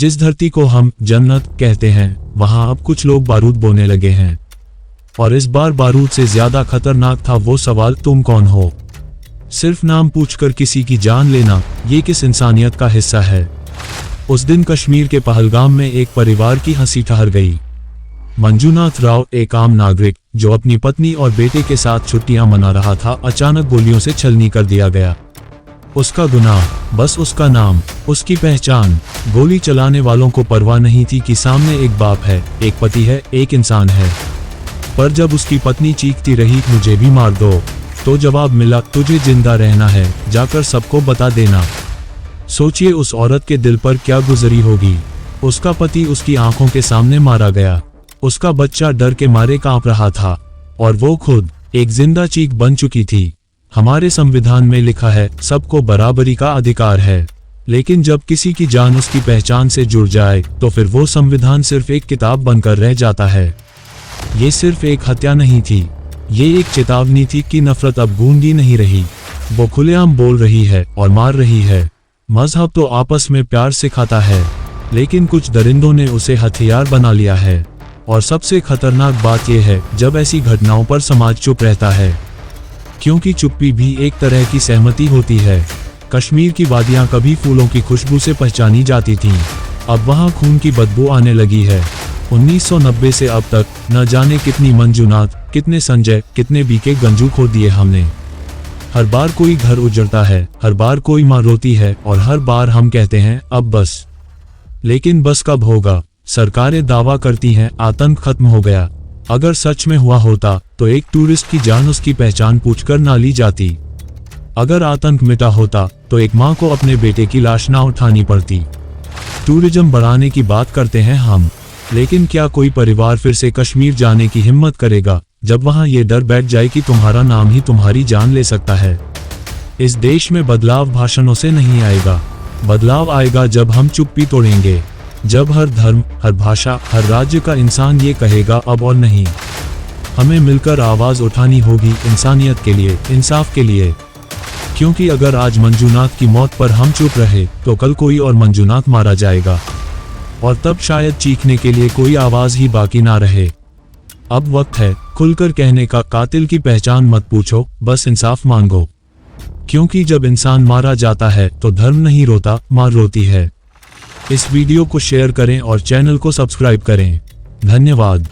जिस धरती को हम जन्नत कहते हैं वहां अब कुछ लोग बारूद बोने लगे हैं। और इस बार बारूद से ज्यादा खतरनाक था वो सवाल, तुम कौन हो? सिर्फ नाम पूछकर किसी की जान लेना, ये किस इंसानियत का हिस्सा है? उस दिन कश्मीर के पहलगाम में एक परिवार की हंसी ठहर गई। मंजूनाथ राव, एक आम नागरिक जो अपनी पत्नी और बेटे के साथ छुट्टियां मना रहा था, अचानक गोलियों से छलनी कर दिया गया। उसका गुनाह, बस उसका नाम, उसकी पहचान। गोली चलाने वालों को परवाह नहीं थी कि सामने एक बाप है, एक पति है, एक इंसान है। पर जब उसकी पत्नी चीखती रही, मुझे भी मार दो, तो जवाब मिला, तुझे जिंदा रहना है, जाकर सबको बता देना। सोचिए उस औरत के दिल पर क्या गुजरी होगी। उसका पति उसकी आंखों के सामने मारा गया, उसका बच्चा डर के मारे कांप रहा था, और वो खुद एक जिंदा चीख बन चुकी थी। हमारे संविधान में लिखा है, सबको बराबरी का अधिकार है, लेकिन जब किसी की जान उसकी पहचान से जुड़ जाए तो फिर वो संविधान सिर्फ एक किताब बनकर रह जाता है। ये सिर्फ एक हत्या नहीं थी, ये एक चेतावनी थी कि नफरत अब गूंगी नहीं रही, वो खुलेआम बोल रही है और मार रही है। मजहब तो आपस में प्यार सिखाता है, लेकिन कुछ दरिंदों ने उसे हथियार बना लिया है। और सबसे खतरनाक बात यह है, जब ऐसी घटनाओं पर समाज चुप रहता है, क्योंकि चुप्पी भी एक तरह की सहमति होती है। कश्मीर की वादियां कभी फूलों की खुशबू से पहचानी जाती थीं, अब वहां खून की बदबू आने लगी है। 1990 से अब तक न जाने कितनी मंजूनाथ, कितने संजय, कितने बीके गंजू खो दिए हमने। हर बार कोई घर उजड़ता है, हर बार कोई माँ रोती है, और हर बार हम कहते हैं अब बस। लेकिन बस कब होगा? सरकारें दावा करती हैं आतंक खत्म हो गया। अगर सच में हुआ होता तो एक टूरिस्ट की जान उसकी पहचान पूछकर ना ली जाती। अगर आतंक मिटा होता तो एक माँ को अपने बेटे की लाश ना उठानी पड़ती। टूरिज्म बढ़ाने की बात करते हैं हम, लेकिन क्या कोई परिवार फिर से कश्मीर जाने की हिम्मत करेगा जब वहां ये डर बैठ जाए कि तुम्हारा नाम ही तुम्हारी जान ले सकता है? इस देश में बदलाव भाषणों से नहीं आएगा, बदलाव आएगा जब हम चुप्पी तोड़ेंगे, जब हर धर्म, हर भाषा, हर राज्य का इंसान ये कहेगा अब और नहीं। हमें मिलकर आवाज उठानी होगी इंसानियत के लिए, इंसाफ के लिए। क्योंकि अगर आज मंजूनाथ की मौत पर हम चुप रहे तो कल कोई और मंजूनाथ मारा जाएगा, और तब शायद चीखने के लिए कोई आवाज ही बाकी ना रहे। अब वक्त है खुलकर कहने का, कातिल की पहचान मत पूछो, बस इंसाफ मांगो। क्योंकि जब इंसान मारा जाता है तो धर्म नहीं रोता, मां रोती है। इस वीडियो को शेयर करें और चैनल को सब्सक्राइब करें। धन्यवाद।